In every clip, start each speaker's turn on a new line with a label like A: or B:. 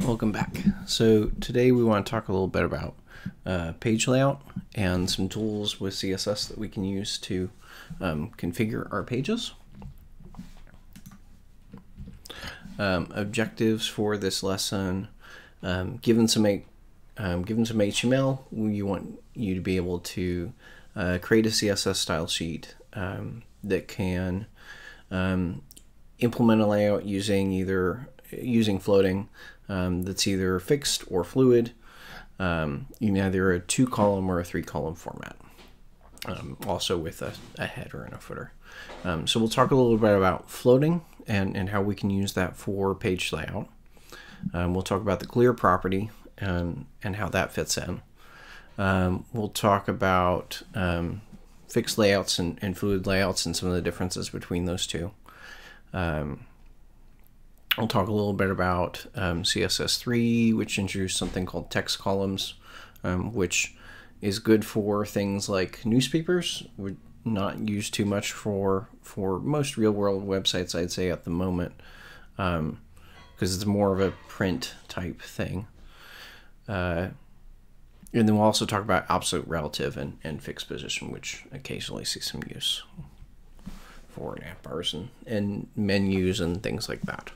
A: Welcome back. So today we want to talk a little bit about page layout and some tools with CSS that we can use to configure our pages. Objectives for this lesson: given some HTML, we want you to be able to create a CSS style sheet that can implement a layout using floating that's either fixed or fluid. You can either a 2-column or a 3-column format, also with a header and a footer. So we'll talk a little bit about floating and how we can use that for page layout. We'll talk about the clear property and how that fits in. We'll talk about fixed layouts and fluid layouts and some of the differences between those two. I'll talk a little bit about CSS3, which introduced something called text columns, which is good for things like newspapers. Would not used too much for most real-world websites, I'd say, at the moment, because it's more of a print type thing. And then we'll also talk about absolute relative and fixed position, which occasionally see some use for nav bars and menus and things like that.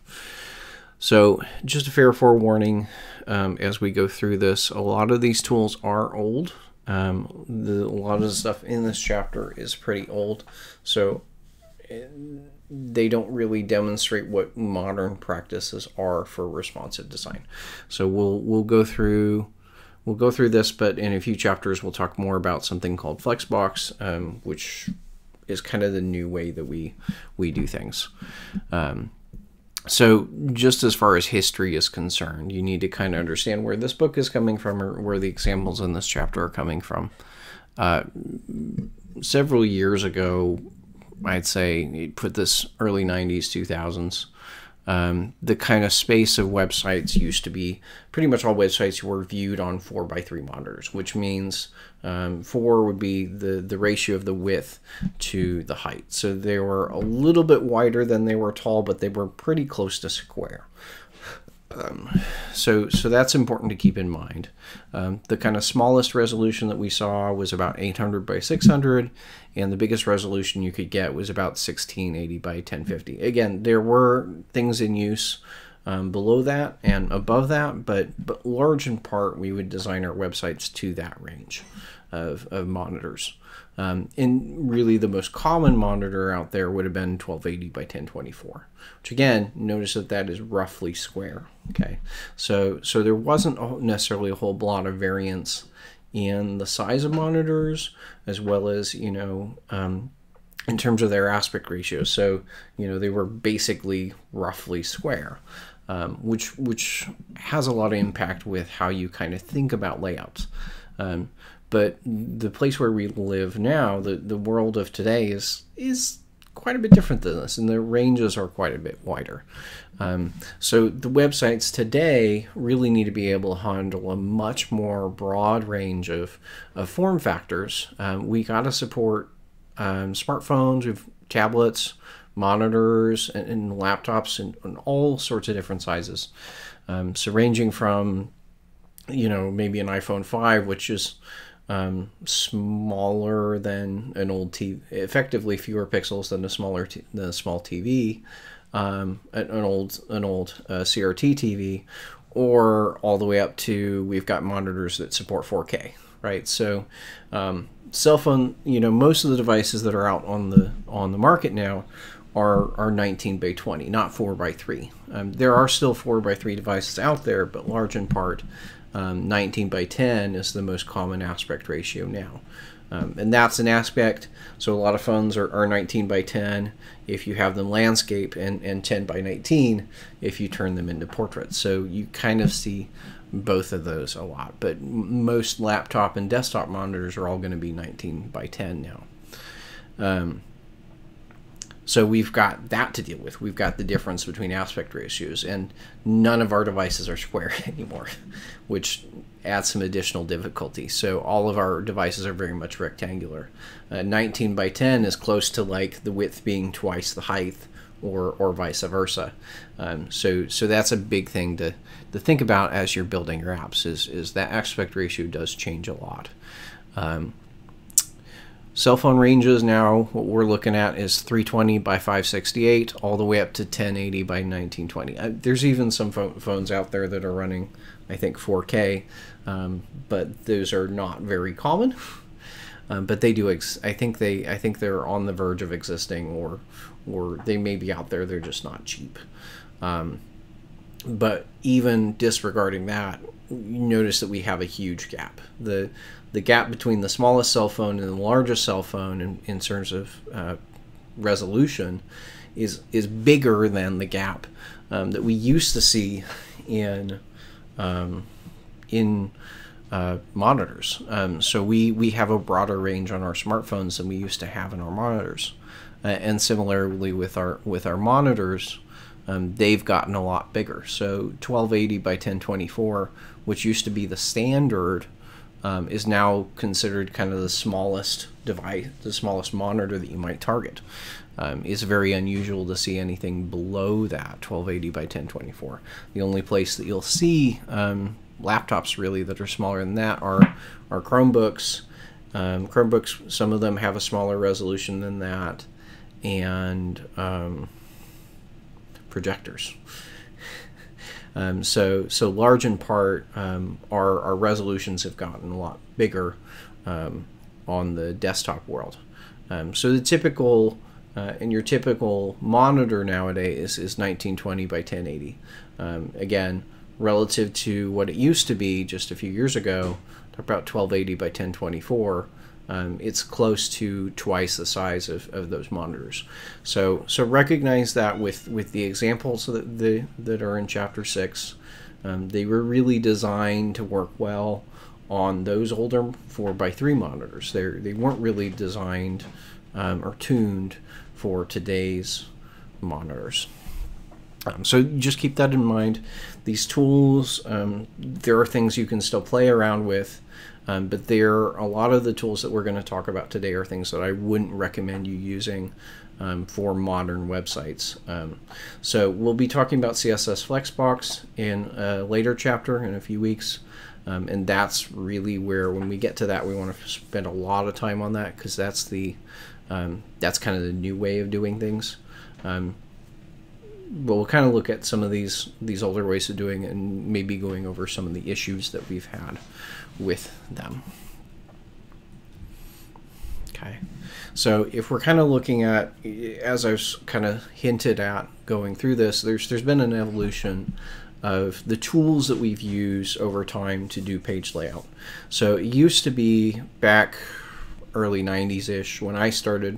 A: So just a fair forewarning, as we go through this, a lot of these tools are old. A lot of the stuff in this chapter is pretty old, so they don't really demonstrate what modern practices are for responsive design. So we'll go through this, but in a few chapters we'll talk more about something called Flexbox, which is kind of the new way that we do things. So just as far as history is concerned, you need to kind of understand where this book is coming from, or where the examples in this chapter are coming from. Several years ago, I'd say, put this early 90s, 2000s, the kind of space of websites used to be pretty much all websites were viewed on 4:3 monitors, which means 4 would be the ratio of the width to the height. So they were a little bit wider than they were tall, but they were pretty close to square. So that's important to keep in mind. The kind of smallest resolution that we saw was about 800 by 600, and the biggest resolution you could get was about 1680 by 1050. Again, there were things in use below that and above that, but large in part we would design our websites to that range of monitors. And really the most common monitor out there would have been 1280 by 1024, which again, notice that is roughly square. Okay, so there wasn't necessarily a whole lot of variance in the size of monitors, as well as, in terms of their aspect ratio. So, they were basically roughly square, which has a lot of impact with how you kind of think about layouts. But the place where we live now, the world of today is quite a bit different than this, and the ranges are quite a bit wider. So the websites today really need to be able to handle a much more broad range of form factors. We got to support smartphones, we've tablets, monitors, and laptops, and all sorts of different sizes. So ranging from, maybe an iPhone 5, which is smaller than an old TV, effectively fewer pixels than a small TV, an old CRT TV, or all the way up to, we've got monitors that support 4K, right? So cell phone, most of the devices that are out on the market now are 19 by 20, not 4:3. There are still 4:3 devices out there, but large in part 19 by 10 is the most common aspect ratio now. And that's an aspect, so a lot of phones are 19 by 10 if you have them landscape, and 10 by 19 if you turn them into portraits. So you kind of see both of those a lot, but most laptop and desktop monitors are all going to be 19 by 10 now. So we've got that to deal with. We've got the difference between aspect ratios, and none of our devices are square anymore, which adds some additional difficulty. So all of our devices are very much rectangular. 19 by 10 is close to like the width being twice the height, or vice versa. So that's a big thing to think about as you're building your apps, is that aspect ratio does change a lot. Cell phone ranges now, what we're looking at is 320 by 568 all the way up to 1080 by 1920. There's even some phones out there that are running, I think, 4K, but those are not very common. But they do. I think they're on the verge of existing, or they may be out there. They're just not cheap. But even disregarding that, you notice that we have a huge gap. The gap between the smallest cell phone and the largest cell phone in terms of resolution is bigger than the gap that we used to see in monitors. So we have a broader range on our smartphones than we used to have in our monitors, and similarly with our monitors, they've gotten a lot bigger. So 1280 by 1024, which used to be the standard, is now considered kind of the smallest device, the smallest monitor that you might target. It's very unusual to see anything below that 1280 by 1024. The only place that you'll see laptops really that are smaller than that are Chromebooks. Chromebooks, some of them have a smaller resolution than that, and projectors. So large in part, our resolutions have gotten a lot bigger on the desktop world. So the typical, in your typical monitor nowadays is 1920 by 1080. Again, relative to what it used to be just a few years ago, talk about 1280 by 1024. It's close to twice the size of those monitors. So recognize that with the examples that are in Chapter 6, they were really designed to work well on those older 4x3 monitors. They weren't really designed or tuned for today's monitors. So just keep that in mind. These tools, there are things you can still play around with, but a lot of the tools that we're going to talk about today are things that I wouldn't recommend you using for modern websites. So we'll be talking about CSS Flexbox in a later chapter in a few weeks, and that's really where, when we get to that, we want to spend a lot of time on that, because that's kind of the new way of doing things. But we'll kind of look at some of these older ways of doing it, and maybe going over some of the issues that we've had with them. Okay, so if we're kind of looking at, as I've kind of hinted at going through this, there's been an evolution of the tools that we've used over time to do page layout. So it used to be back early 90s-ish when I started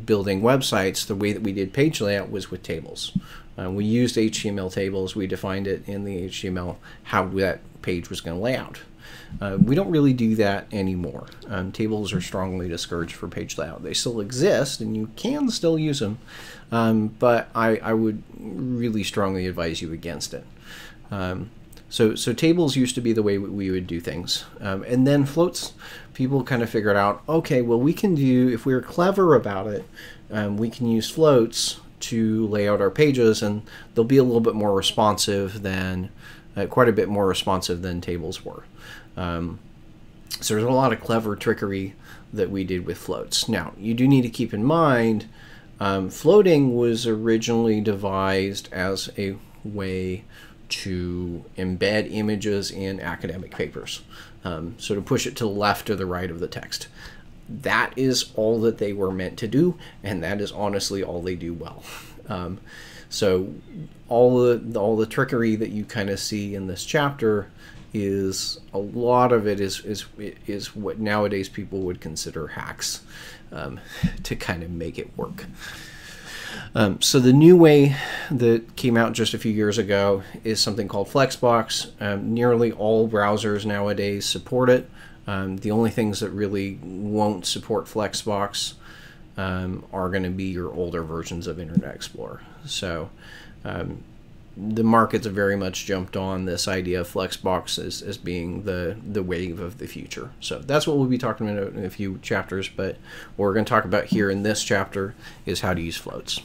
A: building websites, the way that we did page layout was with tables. We used HTML tables. We defined it in the HTML how that page was going to lay out. We don't really do that anymore. Tables are strongly discouraged for page layout. They still exist, and you can still use them, but I would really strongly advise you against it. So tables used to be the way we would do things. And then floats, people kind of figured out, okay, well, we can do, if we're clever about it, we can use floats to lay out our pages, and they'll be a little bit more responsive than, quite a bit more responsive than tables were. So there's a lot of clever trickery that we did with floats. Now, you do need to keep in mind, floating was originally devised as a way to embed images in academic papers. So to push it to the left or the right of the text. That is all that they were meant to do, and that is honestly all they do well. So all the trickery that you kind of see in this chapter is, a lot of it is what nowadays people would consider hacks to kind of make it work. So the new way that came out just a few years ago is something called Flexbox. Nearly all browsers nowadays support it. The only things that really won't support Flexbox are going to be your older versions of Internet Explorer. So the market's very much jumped on this idea of Flexbox as being the wave of the future. So that's what we'll be talking about in a few chapters, but what we're going to talk about here in this chapter is how to use floats.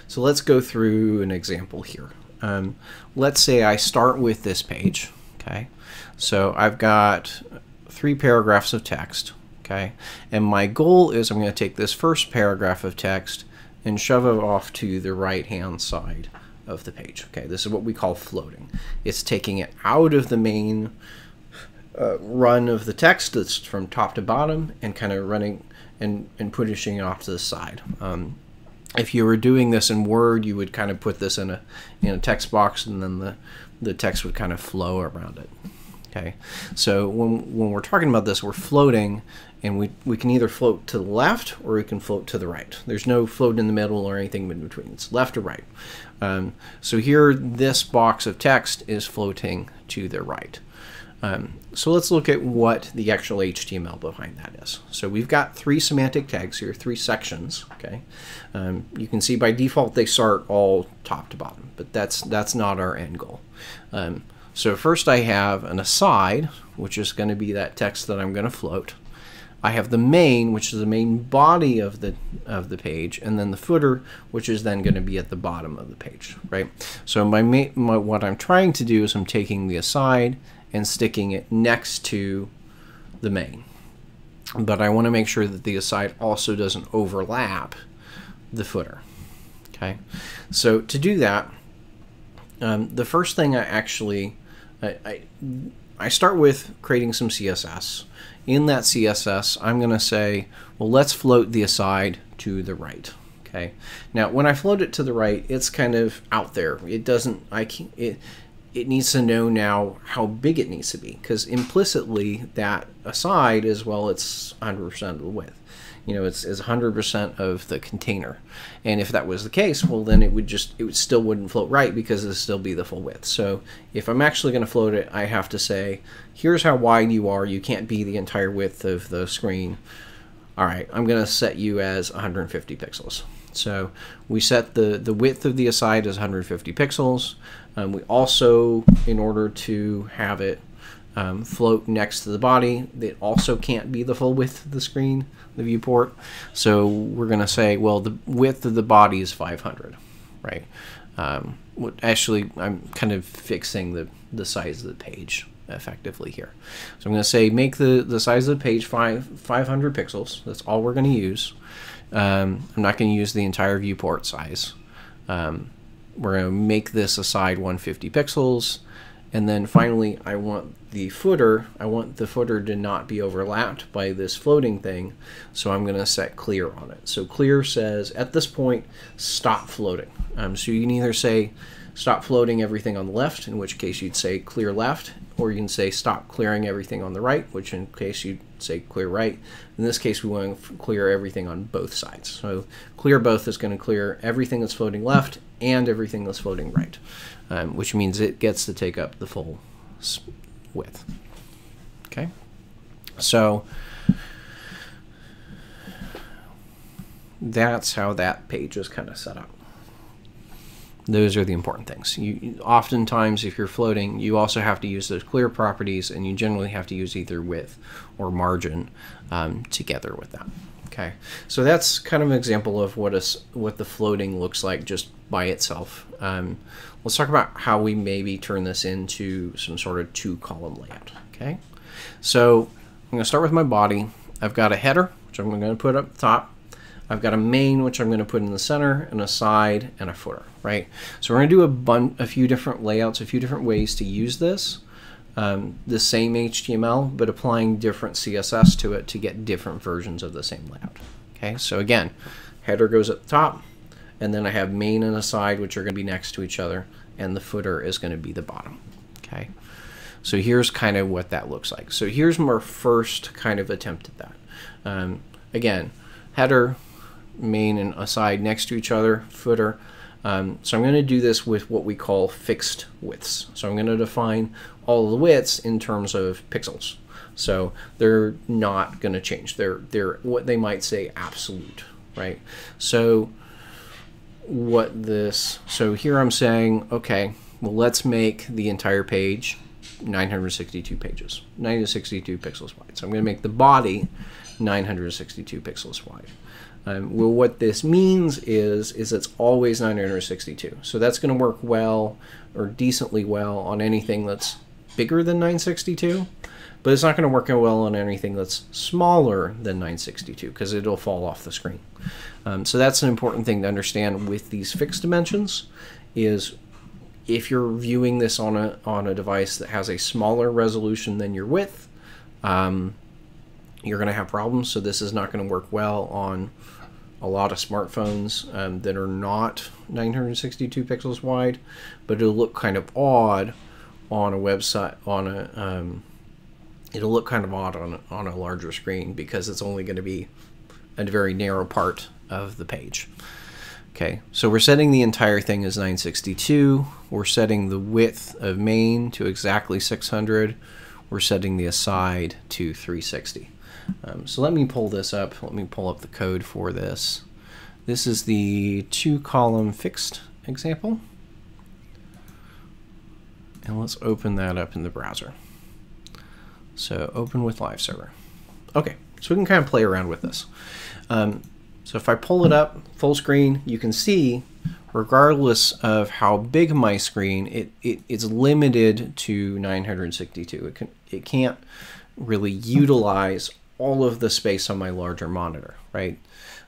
A: So let's go through an example here. Let's say I start with this page. Okay, so I've got 3 paragraphs of text. Okay, and my goal is I'm going to take this first paragraph of text and shove it off to the right-hand side of the page. Okay, this is what we call floating. It's taking it out of the main run of the text that's from top to bottom and kind of running and pushing it off to the side. If you were doing this in Word, you would kind of put this in a text box, and then the text would kind of flow around it. Okay, so when we're talking about this, we're floating, and we can either float to the left or we can float to the right. There's no float in the middle or anything in between. It's left or right. So here, this box of text is floating to the right. So let's look at what the actual HTML behind that is. So we've got 3 semantic tags here, 3 sections. Okay, you can see by default they start all top to bottom, but that's not our end goal. So first I have an aside, which is going to be that text that I'm going to float. I have the main, which is the main body of the page, and then the footer, which is then going to be at the bottom of the page, right? So what I'm trying to do is I'm taking the aside and sticking it next to the main, but I want to make sure that the aside also doesn't overlap the footer. Okay, so to do that, the first thing I start with creating some CSS. In that CSS, I'm going to say, well, let's float the aside to the right. Okay. Now, when I float it to the right, it's kind of out there. It doesn't. It needs to know now how big it needs to be, because implicitly that aside is, well, it's 100% of the width. You know, it's 100% of the container. And if that was the case, well, then it still wouldn't float right, because it'd still be the full width. So if I'm actually going to float it, I have to say, here's how wide you are. You can't be the entire width of the screen. All right, I'm going to set you as 150 pixels. So we set the width of the aside as 150 pixels. We also, in order to have it float next to the body, it also can't be the full width of the screen, the viewport. So we're going to say, well, the width of the body is 500, right? Actually, I'm kind of fixing the size of the page effectively here. So I'm going to say make the size of the page 500 pixels. That's all we're going to use. I'm not going to use the entire viewport size. We're going to make this aside 150 pixels. And then finally, I want the footer to not be overlapped by this floating thing, so I'm going to set clear on it. So clear says, at this point, stop floating. So you can either say stop floating everything on the left, in which case you'd say clear left, or you can say stop clearing everything on the right, which in case you'd say clear right. In this case, we want to clear everything on both sides. So clear both is going to clear everything that's floating left and everything that's floating right, which means it gets to take up the full width. Okay, so that's how that page is kind of set up. Those are the important things. Oftentimes, if you're floating, you also have to use those clear properties, and you generally have to use either width or margin together with that. Okay, so that's kind of an example of what the floating looks like just by itself. Let's talk about how we maybe turn this into some sort of 2-column layout. Okay, so I'm going to start with my body. I've got a header, which I'm going to put up top. I've got a main, which I'm going to put in the center, and a side, and a footer, right? So we're going to do a few different layouts, a few different ways to use this, the same HTML, but applying different CSS to it to get different versions of the same layout. Okay, so again, header goes at the top, and then I have main and a side, which are going to be next to each other, and the footer is going to be the bottom. Okay, so here's kind of what that looks like. So here's my first kind of attempt at that. Again, header, main and aside next to each other, footer. So I'm going to do this with what we call fixed widths. So I'm going to define all the widths in terms of pixels. So they're not going to change. They're what they might say absolute, right? So here I'm saying, okay, well, let's make the entire page 962 pixels wide. So I'm going to make the body 962 pixels wide. Well, what this means is it's always 962. So that's going to work well or decently well on anything that's bigger than 962, but it's not going to work well on anything that's smaller than 962 because it'll fall off the screen. So that's an important thing to understand with these fixed dimensions is if you're viewing this on a device that has a smaller resolution than your width, you're going to have problems. So this is not going to work well on a lot of smartphones that are not 962 pixels wide, but it'll look kind of odd on a website, it'll look kind of odd on a larger screen because it's only going to be a very narrow part of the page. Okay, so we're setting the entire thing as 962. We're setting the width of main to exactly 600. We're setting the aside to 360. So let me pull this up. Let me pull up the code for this. This is the 2-column fixed example. And let's open that up in the browser. So open with Live Server. Okay, so we can kind of play around with this. So if I pull it up full screen, you can see, regardless of how big my screen, it's limited to 962. It can't really utilize all of the space on my larger monitor, right?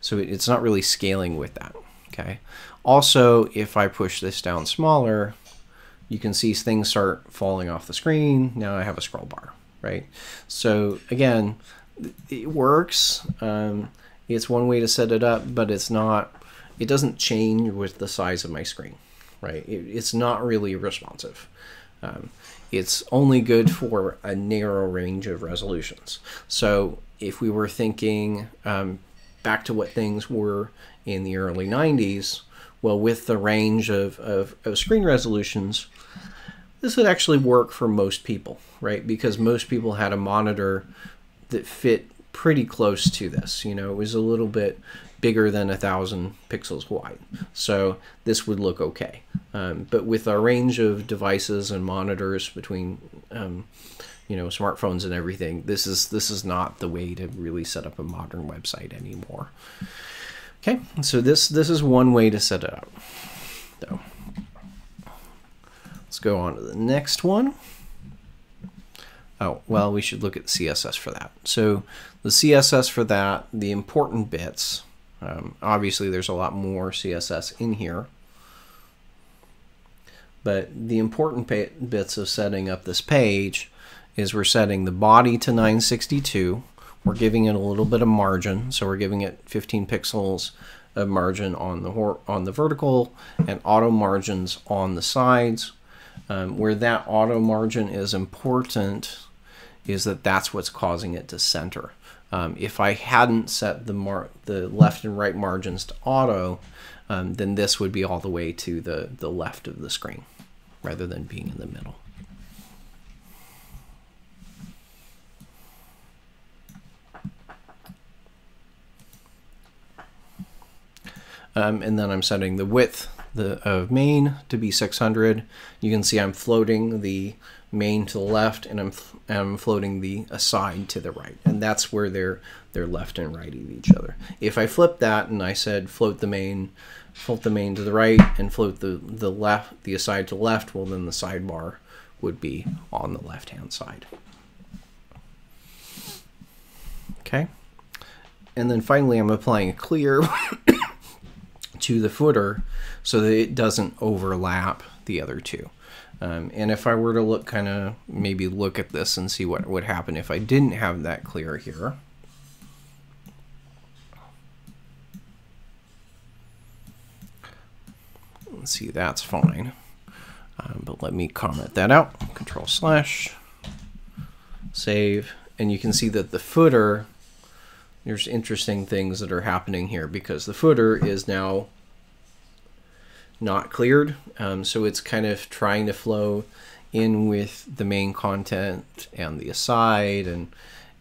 A: So it's not really scaling with that, okay? Also, if I push this down smaller, you can see things start falling off the screen. Now I have a scroll bar, right? So again, it works. It's one way to set it up, but it doesn't change with the size of my screen, right? It's not really responsive. It's only good for a narrow range of resolutions. So if we were thinking back to what things were in the early 90s, well, with the range of screen resolutions, this would actually work for most people, right? Because most people had a monitor that fit pretty close to this. You know, it was a little bit bigger than 1,000 pixels wide. So this would look okay. But with our range of devices and monitors between, you know, smartphones and everything, this is not the way to really set up a modern website anymore. Okay, so this is one way to set it up. So let's go on to the next one. Oh, well, we should look at CSS for that. So the CSS for that, the important bits, obviously there's a lot more CSS in here, but the important bits of setting up this page is we're setting the body to 962. We're giving it a little bit of margin, so we're giving it 15 pixels of margin on the vertical and auto margins on the sides. Where that auto margin is important is that's what's causing it to center. If I hadn't set the left and right margins to auto, then this would be all the way to the left of the screen rather than being in the middle. And then I'm setting the width of main to be 600. You can see I'm floating the main to the left, and I'm floating the aside to the right, and that's where they're left and right of each other. If I flip that and I said float the main to the right and float the aside to the left, well, then the sidebar would be on the left hand side. Okay, and then finally I'm applying a clear to the footer so that it doesn't overlap the other two. And if I were to maybe look at this and see what would happen if I didn't have that clear here. Let's see, that's fine. But let me comment that out. Control / save. And you can see that the footer, there's interesting things that are happening here because the footer is now not cleared. So it's kind of trying to flow in with the main content and the aside, and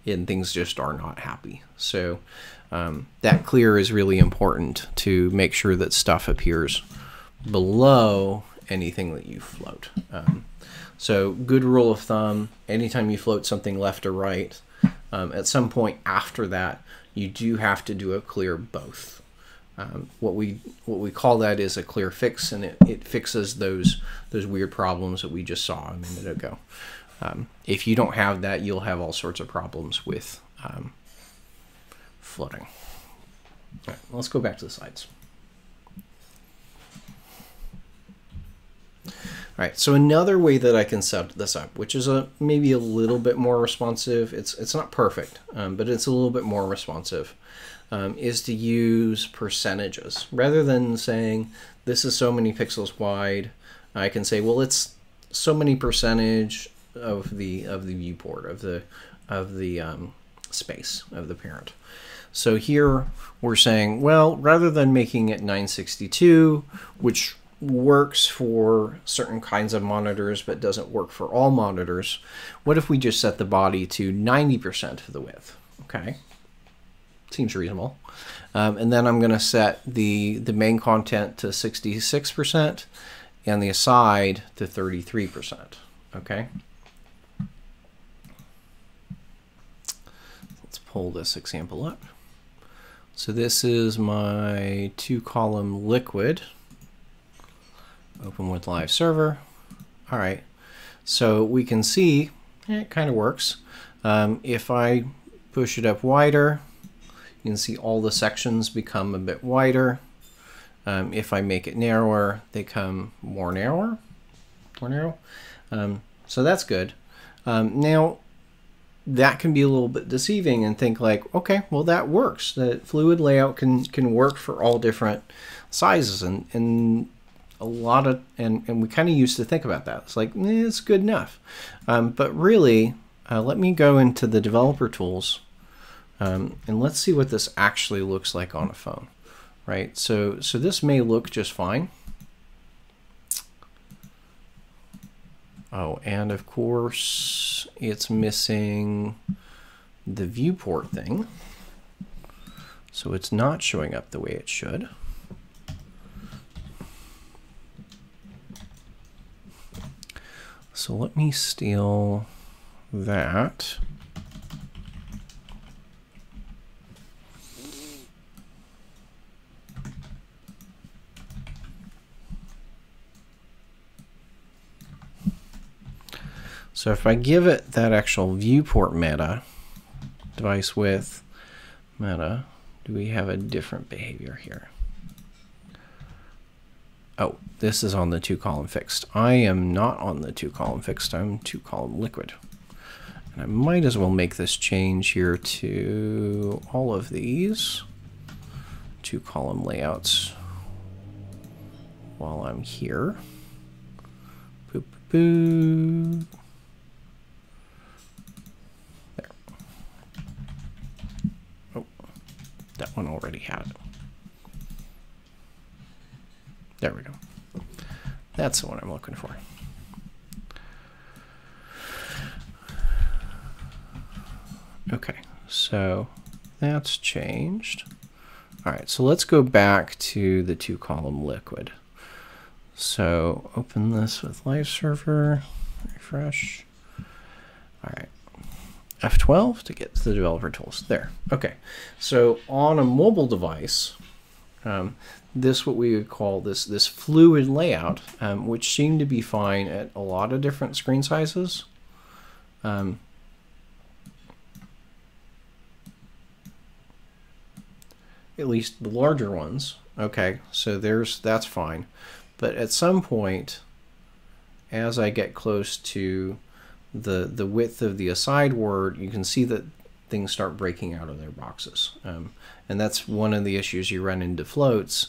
A: things just are not happy. So that clear is really important to make sure that stuff appears below anything that you float. So good rule of thumb, anytime you float something left or right, at some point after that, you do have to do a clear both. What we call that is a clear fix, and it fixes those weird problems that we just saw a minute ago. If you don't have that, you'll have all sorts of problems with floating. All right, let's go back to the slides. All right, so another way that I can set this up, which is maybe a little bit more responsive, it's not perfect, but it's a little bit more responsive, is to use percentages. Rather than saying this is so many pixels wide, I can say, well, it's so many percentage of the viewport of the space of the parent. So here we're saying, well, rather than making it 962, which works for certain kinds of monitors but doesn't work for all monitors, what if we just set the body to 90% of the width? Okay, seems reasonable. And then I'm going to set the main content to 66% and the aside to 33%. Okay, let's pull this example up. So this is my 2-column liquid. Open with live server. All right, so we can see it kind of works. If I push it up wider, you can see all the sections become a bit wider. If I make it narrower, they come more narrow. So that's good. Now, that can be a little bit deceiving and think like, okay, well, that works. The fluid layout can work for all different sizes, and a lot of, and we kind of used to think about that. It's like, it's good enough. But really, let me go into the developer tools, and let's see what this actually looks like on a phone, right? So this may look just fine. Oh, and of course, it's missing the viewport thing. So it's not showing up the way it should. So let me steal that. So if I give it that actual viewport meta, device width meta, do we have a different behavior here? Oh, this is on the 2-column fixed. I am not on the 2-column fixed. I'm 2-column liquid. And I might as well make this change here to all of these 2-column layouts while I'm here. Boop, boop, boop. There. Oh, that one already had it. There we go. That's the one I'm looking for. Okay, so that's changed. All right, so let's go back to the 2-column liquid. So open this with live server, refresh. All right, F12 to get to the developer tools. There. Okay, so on a mobile device, this what we would call this fluid layout, which seemed to be fine at a lot of different screen sizes. At least the larger ones. Okay, so that's fine. But at some point, as I get close to the width of the aside word, you can see that things start breaking out of their boxes. And that's one of the issues you run into floats,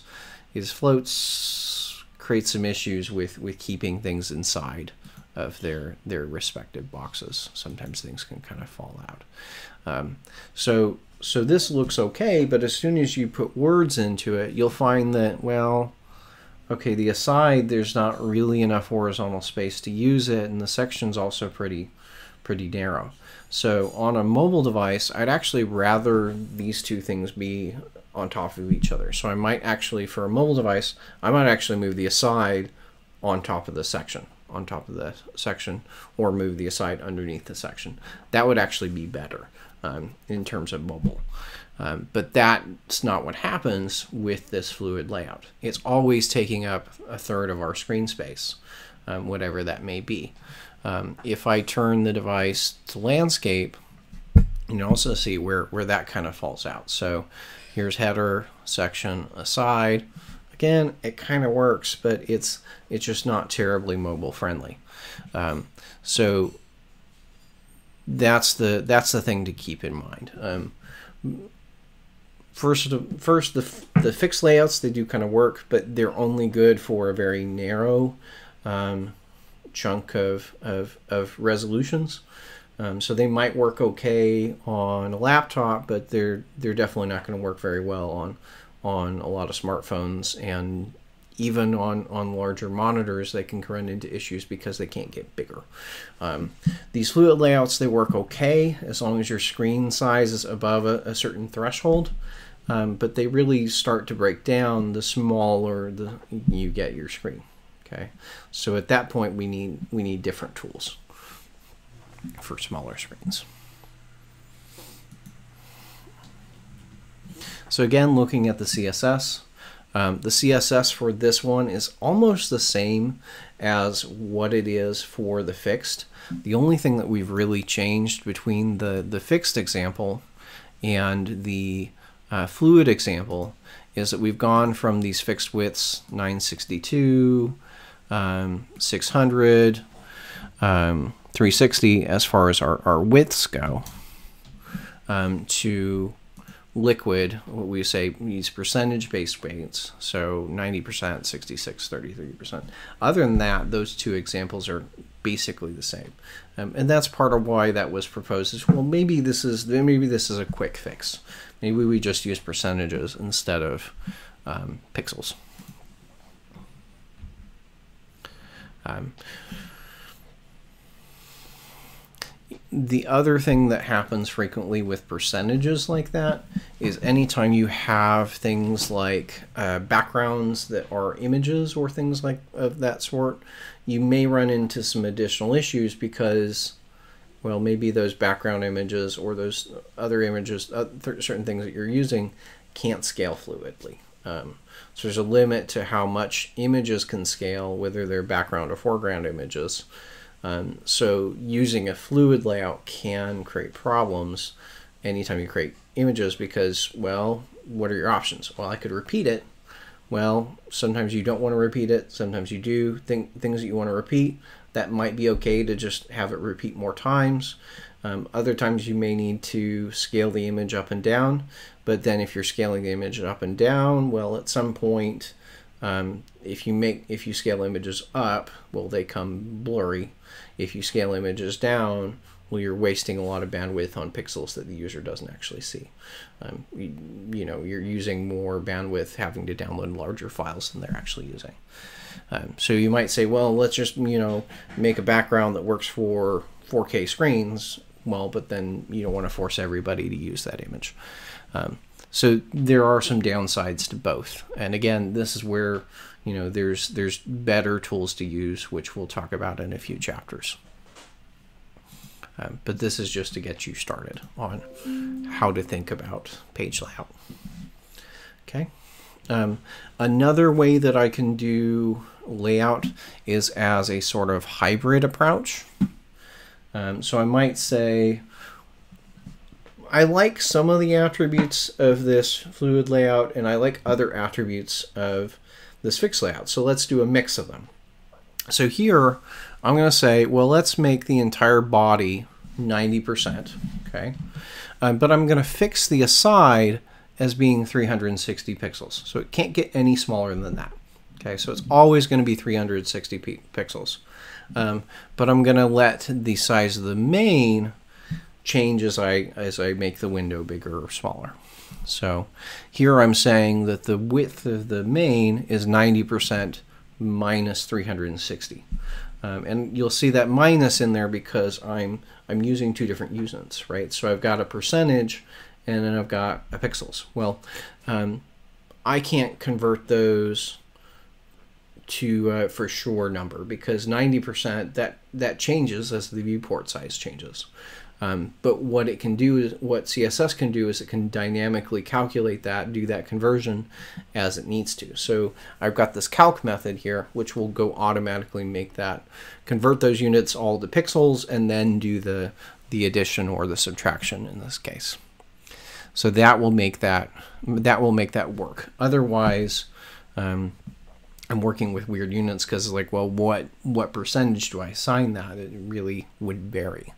A: is floats create some issues with keeping things inside of their respective boxes. Sometimes things can kind of fall out. So this looks okay, but as soon as you put words into it, you'll find that, well, okay, the aside, there's not really enough horizontal space to use it, and the section's also pretty narrow. So on a mobile device, I'd actually rather these two things be on top of each other. So I might actually, for a mobile device, I might actually move the aside on top of the section, or move the aside underneath the section. That would actually be better in terms of mobile. But that's not what happens with this fluid layout. It's always taking up a third of our screen space, whatever that may be. If I turn the device to landscape, you can also see where that kind of falls out. So here's header, section, aside. Again, it kind of works, but it's just not terribly mobile friendly. So that's the thing to keep in mind. First, the fixed layouts, they do kind of work, but they're only good for a very narrow chunk of resolutions. So they might work okay on a laptop, but they're definitely not going to work very well on a lot of smartphones, and even on larger monitors they can run into issues because they can't get bigger. These fluid layouts, they work okay as long as your screen size is above a certain threshold, but they really start to break down the smaller you get your screen. Okay, so at that point we need different tools for smaller screens. So again, looking at the CSS, the CSS for this one is almost the same as what it is for the fixed. The only thing that we've really changed between the fixed example and the fluid example is that we've gone from these fixed widths 962, 600, 360 as far as our widths go, to liquid, what we say, these percentage-based weights, so 90%, 66, 33%. Other than that, those two examples are basically the same, and that's part of why that was proposed. Is, well, maybe this is a quick fix. Maybe we just use percentages instead of pixels. The other thing that happens frequently with percentages like that is anytime you have things like backgrounds that are images or things like of that sort, you may run into some additional issues because, well, maybe those background images or those other images, certain things that you're using, can't scale fluidly. So there's a limit to how much images can scale, whether they're background or foreground images. So using a fluid layout can create problems anytime you create images because, well, what are your options? Well, I could repeat it. Well, sometimes you don't want to repeat it. Sometimes you do things that you want to repeat. That might be okay to just have it repeat more times. Other times you may need to scale the image up and down. But then if you're scaling the image up and down, well, at some point, if you scale images up, well, they come blurry. If you scale images down, well, you're wasting a lot of bandwidth on pixels that the user doesn't actually see. You know, you're using more bandwidth having to download larger files than they're actually using. So you might say, well, let's just, you know, make a background that works for 4K screens. Well, but then you don't want to force everybody to use that image. So there are some downsides to both. And again, this is where, you know, there's better tools to use, which we'll talk about in a few chapters. But this is just to get you started on how to think about page layout. Okay. Another way that I can do layout is as a sort of hybrid approach. So I might say, I like some of the attributes of this fluid layout, and I like other attributes of this fixed layout. So let's do a mix of them. So here, I'm going to say, well, let's make the entire body 90%, okay? But I'm going to fix the aside as being 360 pixels. So it can't get any smaller than that, okay? So it's always going to be 360 pixels. But I'm going to let the size of the main change as I make the window bigger or smaller. So here I'm saying that the width of the main is 90% minus 360. And you'll see that minus in there because I'm using two different units, right? So I've got a percentage and then I've got a pixels. Well, I can't convert those to for sure number because 90% that changes as the viewport size changes. But what it can do is, what CSS can do is it can dynamically calculate that, do that conversion as it needs to. So I've got this calc method here, which will go automatically make that, convert those units all to pixels, and then do the addition or the subtraction in this case. So that will make that work. Otherwise, I'm working with weird units because it's like, well, what percentage do I assign that? It really would vary.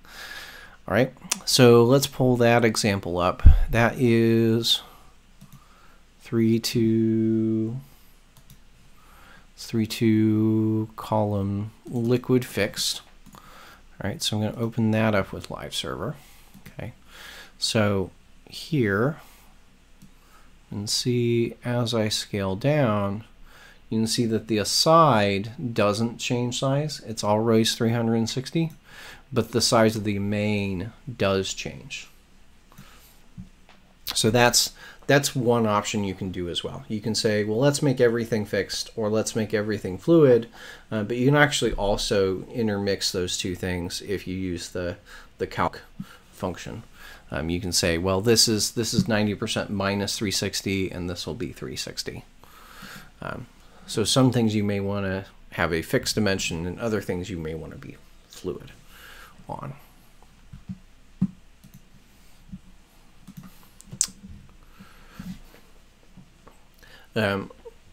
A: All right, so let's pull that example up. That is 3-2 column liquid fixed. All right, so I'm going to open that up with Live Server. Okay, so here, and see as I scale down, you can see that the aside doesn't change size. It's always 360. But the size of the main does change. So that's one option you can do as well. You can say, well, let's make everything fixed, or let's make everything fluid, but you can actually also intermix those two things if you use the calc function. You can say, well, this is 90% minus 360, and this will be 360. So some things you may want to have a fixed dimension, and other things you may want to be fluid on.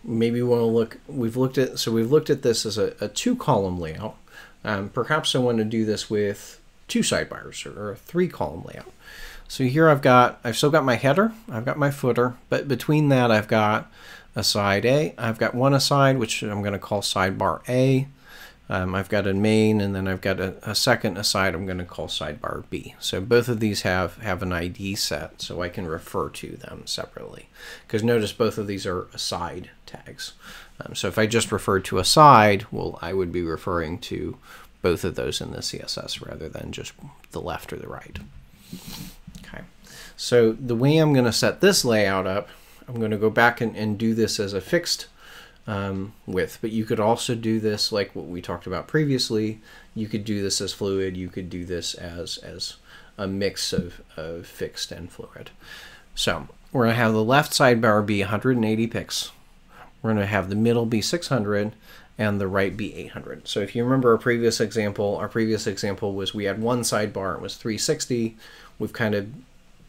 A: Maybe we want to look, we've looked at this as a 2-column layout. Perhaps I want to do this with 2 sidebars or a 3-column layout. So here I've still got my header, I've got my footer, but between that I've got aside A. I've got one aside, which I'm going to call sidebar A. I've got a main, and then I've got a second aside I'm going to call sidebar B. So both of these have an ID set, so I can refer to them separately. Because notice both of these are aside tags. So if I just referred to aside, well, I would be referring to both of those in the CSS rather than just the left or the right. Okay. So the way I'm going to set this layout up, I'm going to go back and do this as a fixed width, but you could also do this like what we talked about previously. You could do this as fluid. You could do this as a mix of fixed and fluid. So we're going to have the left sidebar be 180 pixels. We're going to have the middle be 600 and the right be 800. So if you remember our previous example was we had one sidebar, it was 360. We've kind of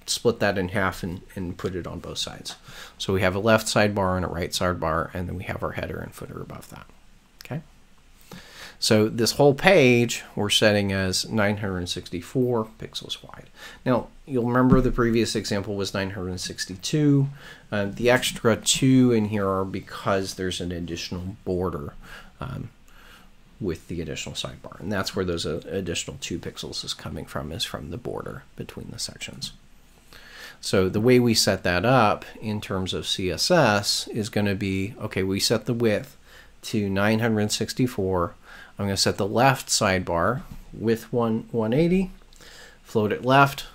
A: split that in half and put it on both sides. So we have a left sidebar and a right sidebar, and then we have our header and footer above that. Okay. So this whole page we're setting as 964 pixels wide. Now you'll remember the previous example was 962. The extra 2 in here are because there's an additional border with the additional sidebar, and that's where those additional 2 pixels is coming from, is from the border between the sections. So the way we set that up in terms of CSS is going to be, okay, we set the width to 964. I'm going to set the left sidebar with 180, float it left.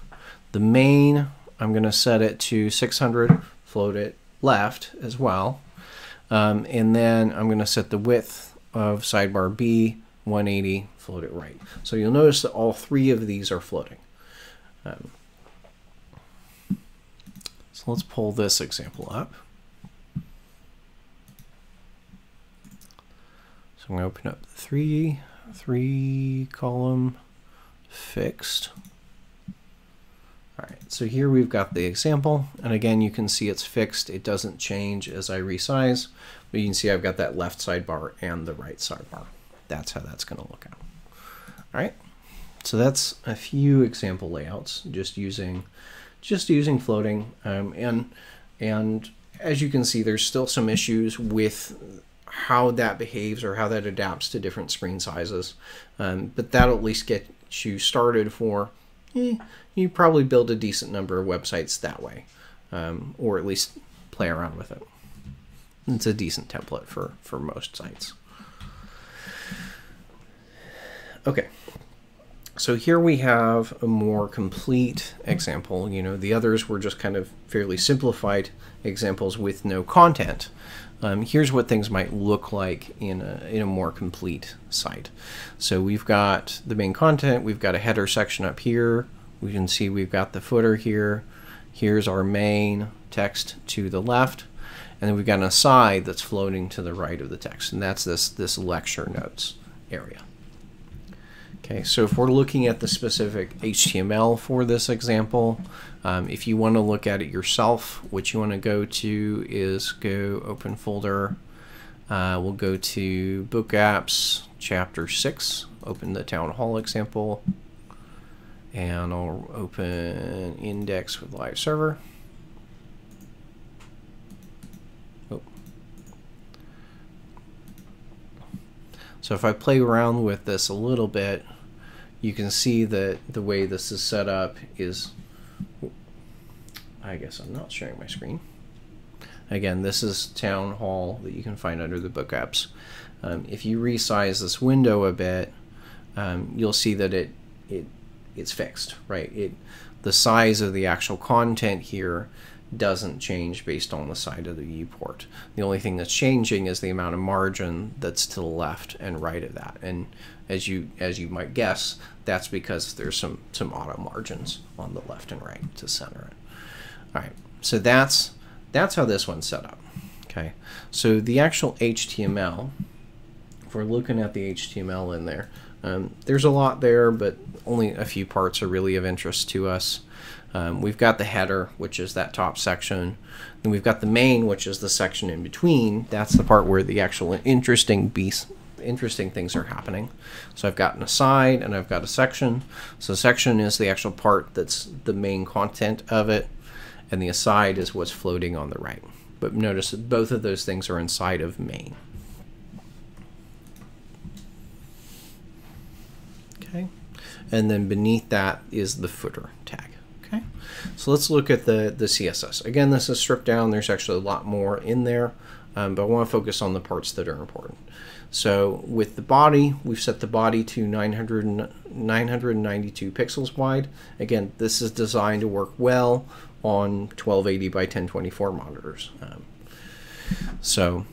A: The main, I'm going to set it to 600, float it left as well. And then I'm going to set the width of sidebar B, 180, float it right. So you'll notice that all 3 of these are floating. So let's pull this example up. So I'm going to open up the 3 column fixed. All right, so here we've got the example, and again you can see it's fixed. It doesn't change as I resize, but you can see I've got that left sidebar and the right sidebar. That's how that's going to look out. All right, so that's a few example layouts just using floating, and as you can see, there's still some issues with how that behaves or how that adapts to different screen sizes, but that'll at least get you started for you probably build a decent number of websites that way, or at least play around with it. It's a decent template for most sites. Okay. So here we have a more complete example. You know, the others were just kind of fairly simplified examples with no content. Here's what things might look like in a more complete site. So we've got the main content, we've got a header section up here, we can see we've got the footer here. Here's our main text to the left, and then we've got an aside that's floating to the right of the text, and that's this lecture notes area. Okay, so if we're looking at the specific HTML for this example, if you want to look at it yourself, what you want to go to is go open folder. We'll go to Book Apps, Chapter 6, open the Town Hall example, and I'll open index with live server. Oh. So if I play around with this a little bit, you can see that the way this is set up is, I guess I'm not sharing my screen. Again, this is Town Hall that you can find under the Book Apps. If you resize this window a bit, you'll see that it's fixed, right? The size of the actual content here doesn't change based on the side of the viewport. The only thing that's changing is the amount of margin that's to the left and right of that. And as you might guess, that's because there's some auto margins on the left and right to center it. All right, so that's how this one's set up. Okay, so the actual HTML, if we're looking at the HTML in there, there's a lot there, but only a few parts are really of interest to us. We've got the header, which is that top section. Then we've got the main, which is the section in between. That's the part where the actual interesting things are happening. So I've got an aside and I've got a section. So section is the actual part that's the main content of it, and the aside is what's floating on the right. But notice that both of those things are inside of main. Okay, and then beneath that is the footer tag. Okay, so let's look at the CSS. Again, this is stripped down. There's actually a lot more in there, but I want to focus on the parts that are important. So with the body, we've set the body to 992 pixels wide. Again, this is designed to work well on 1280 by 1024 monitors. So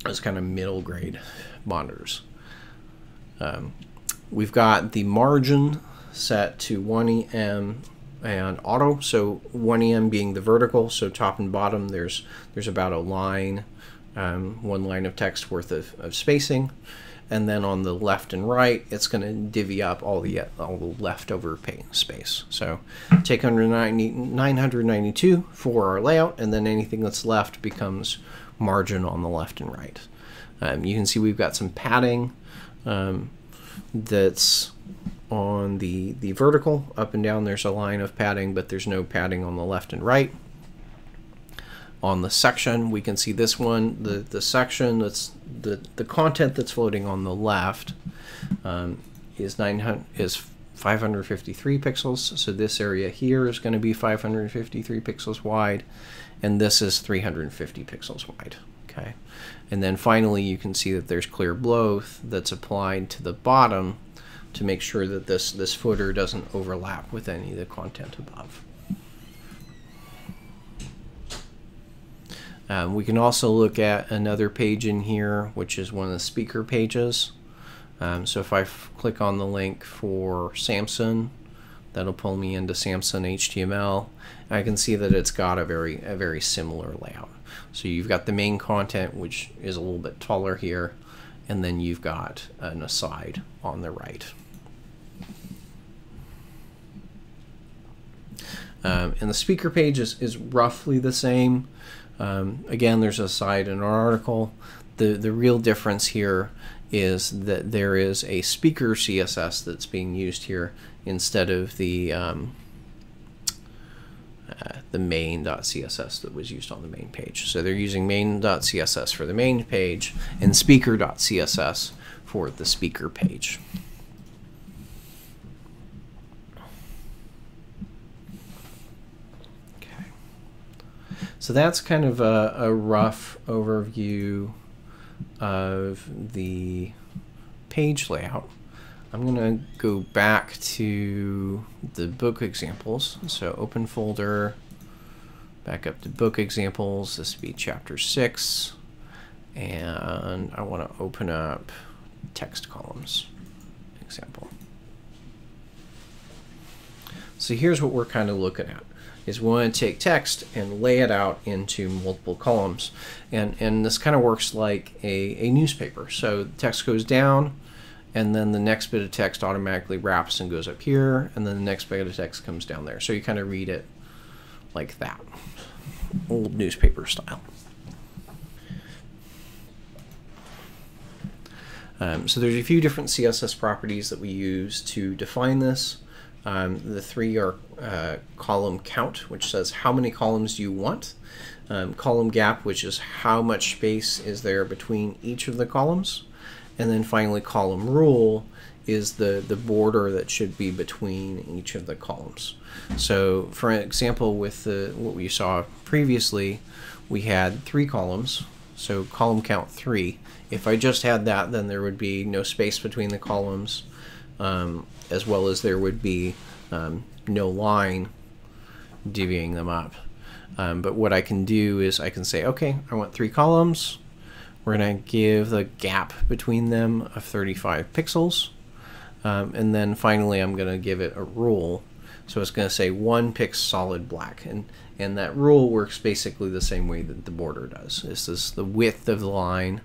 A: it's kind of middle grade monitors. We've got the margin set to 1em and auto. So 1em being the vertical, so top and bottom there's about a line, one line of text worth of spacing, and then on the left and right it's going to divvy up all the leftover space. So take 992 for our layout, and then anything that's left becomes margin on the left and right. You can see we've got some padding that's on the vertical. Up and down there's a line of padding, but there's no padding on the left and right. On the section, we can see this one, the section that's the content that's floating on the left is 553 pixels. So this area here is going to be 553 pixels wide, and this is 350 pixels wide. Okay, and then finally you can see that there's clear blow that's applied to the bottom to make sure that this footer doesn't overlap with any of the content above. We can also look at another page in here, which is one of the speaker pages. So if I click on the link for Samson, that'll pull me into Samson HTML. And I can see that it's got a very similar layout. So you've got the main content, which is a little bit taller here, and then you've got an aside on the right. And the speaker page is roughly the same. Again, there's a side in our article. The real difference here is that there is a speaker CSS that's being used here instead of the main.css that was used on the main page. So they're using main.css for the main page and speaker.css for the speaker page. So that's kind of a rough overview of the page layout. I'm going to go back to the book examples. So open folder, back up to book examples. This would be chapter 6. And I want to open up text columns example. So here's what we're kind of looking at. Is we want to take text and lay it out into multiple columns. And this kind of works like a newspaper. So text goes down, and then the next bit of text automatically wraps and goes up here, and then the next bit of text comes down there. So you kind of read it like that, old newspaper style. So there's a few different CSS properties that we use to define this. The three are column count, which says how many columns do you want, column gap, which is how much space is there between each of the columns, and then finally column rule is the border that should be between each of the columns. So for example, with what we saw previously, we had 3 columns, so column count 3. If I just had that, then there would be no space between the columns, as well as there would be no line divvying them up. But what I can do is I can say, okay, I want 3 columns. We're going to give the gap between them of 35 pixels. And then finally, I'm going to give it a rule. So it's going to say 1 pix solid black. And that rule works basically the same way that the border does. This is the width of the line.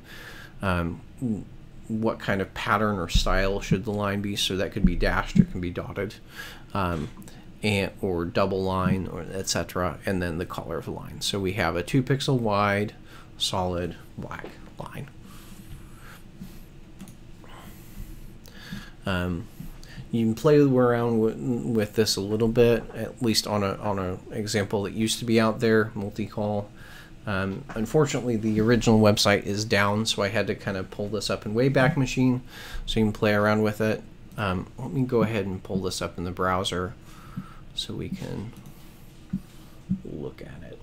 A: What kind of pattern or style should the line be? So that could be dashed, or it can be dotted, or double line, or etc. And then the color of the line. So we have a 2 pixel wide solid black line. You can play around with this a little bit, at least on a example that used to be out there, multi-col. Unfortunately, the original website is down, so I had to kind of pull this up in Wayback Machine, so you can play around with it. Let me go ahead and pull this up in the browser so we can look at it.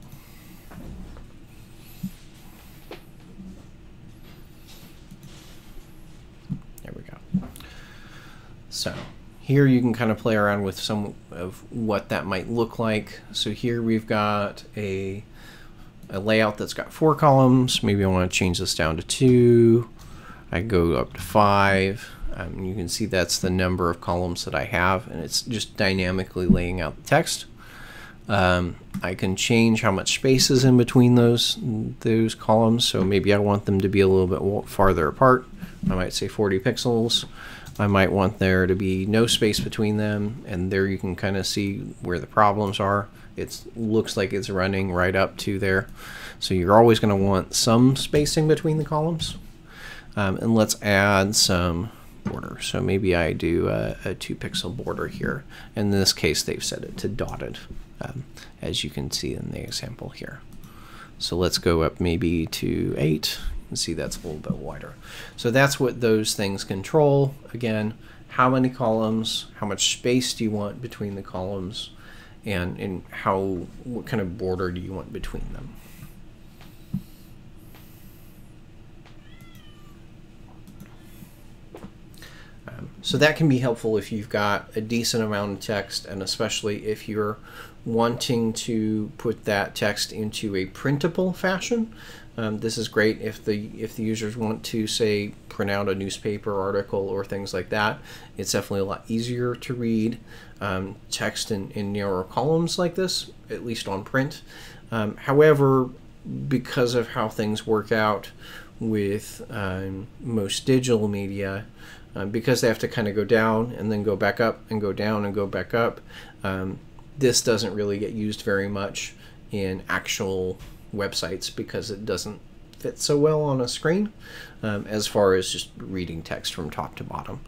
A: There we go. So here you can kind of play around with some of what that might look like. So here we've got a layout that's got 4 columns. Maybe I want to change this down to 2. I go up to 5. You can see that's the number of columns that I have, and it's just dynamically laying out the text. I can change how much space is in between those columns. So maybe I want them to be a little bit farther apart. I might say 40 pixels. I might want there to be no space between them, and there you can kind of see where the problems are. It looks like it's running right up to there. So you're always going to want some spacing between the columns. And let's add some border. So maybe I do a 2 pixel border here. In this case, they've set it to dotted, as you can see in the example here. So let's go up maybe to 8. You can see that's a little bit wider. So that's what those things control. Again, how many columns, how much space do you want between the columns, and what kind of border do you want between them. So that can be helpful if you've got a decent amount of text, and especially if you're wanting to put that text into a printable fashion. This is great if the users want to, say, print out a newspaper article or things like that. It's definitely a lot easier to read text in narrower columns like this, at least on print. However, because of how things work out with most digital media, because they have to kind of go down and then go back up and go down and go back up, this doesn't really get used very much in actual websites because it doesn't fit so well on a screen as far as just reading text from top to bottom.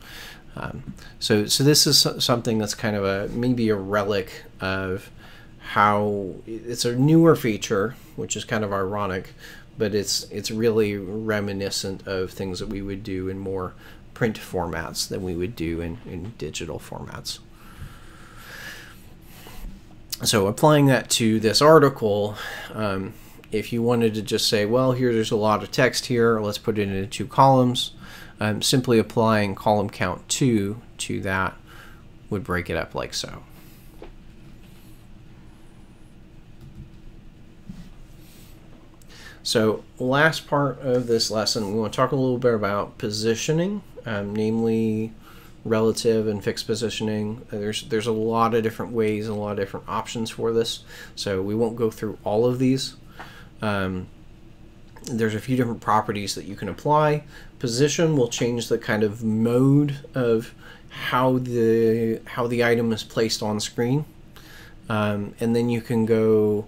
A: So this is something that's kind of maybe a relic of how it's a newer feature, which is kind of ironic, but it's really reminiscent of things that we would do in more print formats than we would do in digital formats. So applying that to this article, if you wanted to just say, well, there's a lot of text here, let's put it into 2 columns, simply applying column count 2 to that would break it up like so. So last part of this lesson, we want to talk a little bit about positioning, namely relative and fixed positioning. There's a lot of different ways, a lot of different options for this, so we won't go through all of these. There's a few different properties that you can apply. Position will change the kind of mode of how the item is placed on screen, and then you can go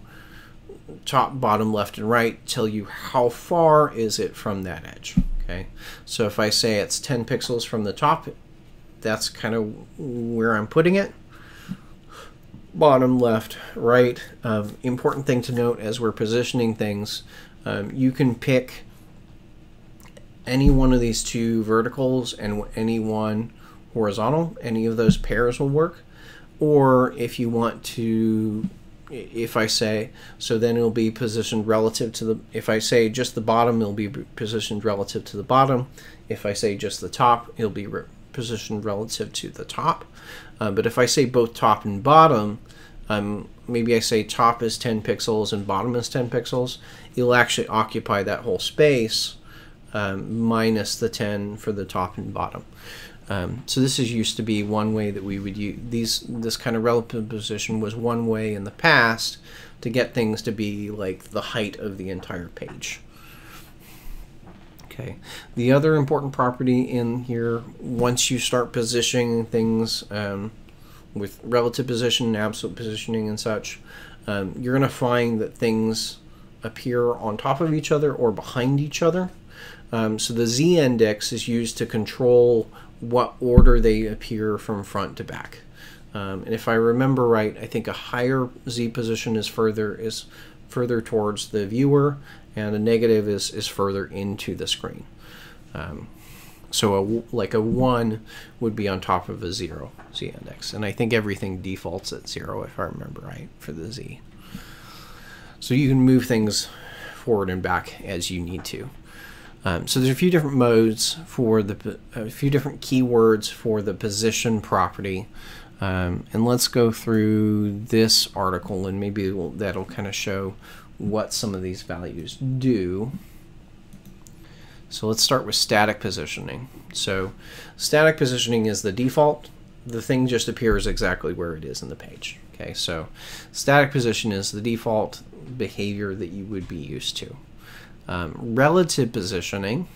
A: top, bottom, left, and right, tell you how far is it from that edge. Okay, so if I say it's 10 pixels from the top, that's kind of where I'm putting it. Bottom, left, right. Important thing to note as we're positioning things, you can pick any one of these two verticals and any one horizontal. Any of those pairs will work. Or if you want to, if I say, so then it'll be positioned relative to the, if I say just the bottom, it'll be positioned relative to the bottom. If I say just the top, it'll be positioned relative to the top. But if I say both top and bottom, maybe I say top is 10 pixels and bottom is 10 pixels, it'll actually occupy that whole space minus the 10 for the top and bottom. So this is used to be one way that we would use this kind of relative position was one way in the past to get things to be like the height of the entire page. Okay. The other important property in here, once you start positioning things with relative position, absolute positioning and such, you're going to find that things appear on top of each other or behind each other. So the z-index is used to control what order they appear from front to back. And if I remember right, I think a higher z position is further towards the viewer, and a negative is further into the screen. So like a 1 would be on top of a 0 z-index, and I think everything defaults at 0 if I remember right for the z. So you can move things forward and back as you need to. So there's a few different modes for a few different keywords for the position property, and let's go through this article and maybe that'll kind of show what some of these values do. So let's start with static positioning. So static positioning is the default. The thing just appears exactly where it is in the page. Okay, so static position is the default behavior that you would be used to. Relative positioning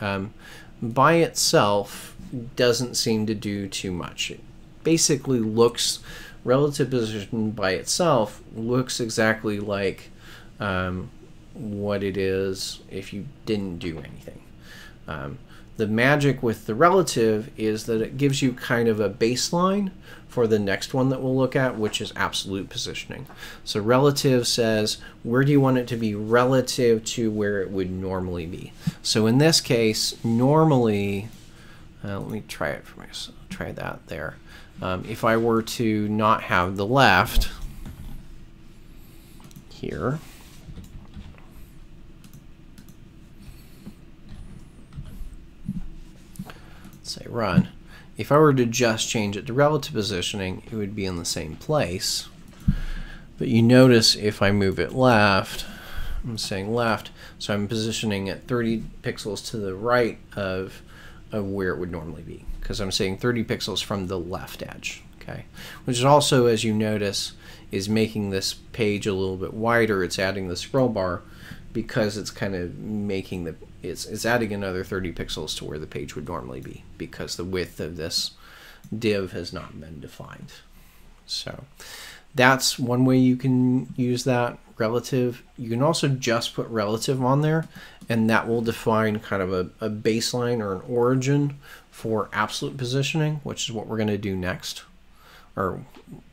A: by itself doesn't seem to do too much. It basically looks, relative position by itself looks exactly like what it is if you didn't do anything. The magic with the relative is that it gives you kind of a baseline for the next one that we'll look at, which is absolute positioning. So relative says, where do you want it to be relative to where it would normally be? So in this case, normally, let me try it for myself, try that there. If I were to not have the left here, say run. If I were to just change it to relative positioning, it would be in the same place. But you notice if I move it left, I'm saying left, so I'm positioning it 30 pixels to the right of where it would normally be, because I'm saying 30 pixels from the left edge. Okay, which is also, as you notice, is making this page a little bit wider. It's adding the scroll bar because it's kind of making the it's adding another 30 pixels to where the page would normally be, because the width of this div has not been defined. So that's one way you can use that relative. You can also just put relative on there, and that will define kind of a baseline or an origin for absolute positioning, which is what we're going to do next. Or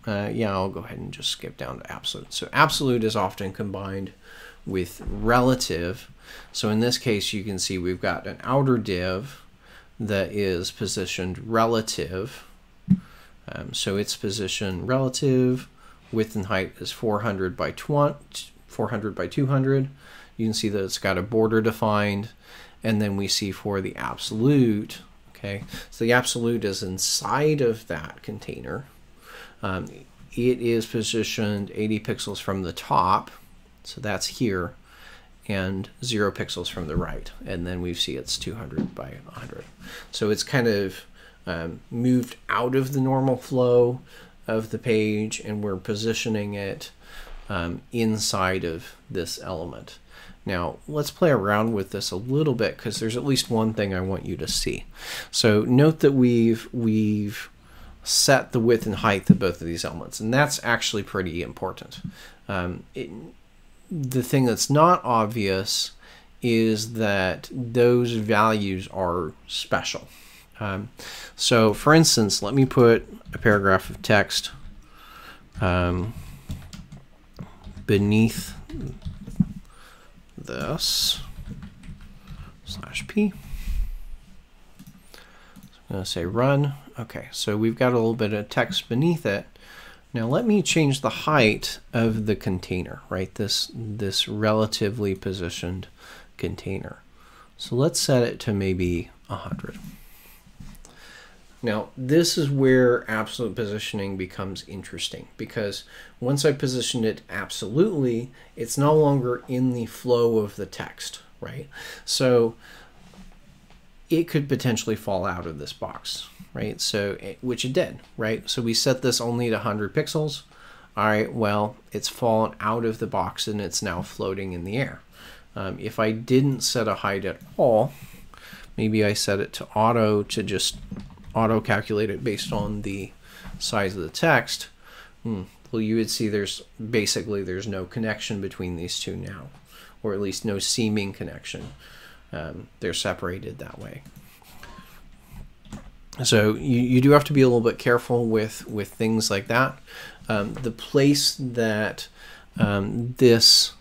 A: yeah, I'll go ahead and just skip down to absolute. So absolute is often combined with relative. So in this case, you can see we've got an outer div that is positioned relative. So its position relative, width and height is 400 by 200. You can see that it's got a border defined, and then we see for the absolute, okay, so the absolute is inside of that container. It is positioned 80 pixels from the top, so that's here, and 0 pixels from the right, and then we see it's 200 by 100. So it's kind of moved out of the normal flow of the page, and we're positioning it inside of this element. Now let's play around with this a little bit, because there's at least one thing I want you to see. So note that we've set the width and height of both of these elements, and that's actually pretty important. The thing that's not obvious is that those values are special. So for instance, let me put a paragraph of text beneath this /p. So I'm going to say run. Okay, so we've got a little bit of text beneath it. Now let me change the height of the container, right? This relatively positioned container. So let's set it to maybe 100. Now this is where absolute positioning becomes interesting, because once I position it absolutely, it's no longer in the flow of the text, right? So it could potentially fall out of this box, right? So, which it did, right? So we set this only to 100 pixels. All right, well, it's fallen out of the box and it's now floating in the air. If I didn't set a height at all, maybe I set it to auto to just auto calculate it based on the size of the text. Well, you would see there's no connection between these two now, or at least no seeming connection. They're separated that way. So you do have to be a little bit careful with things like that. The place that this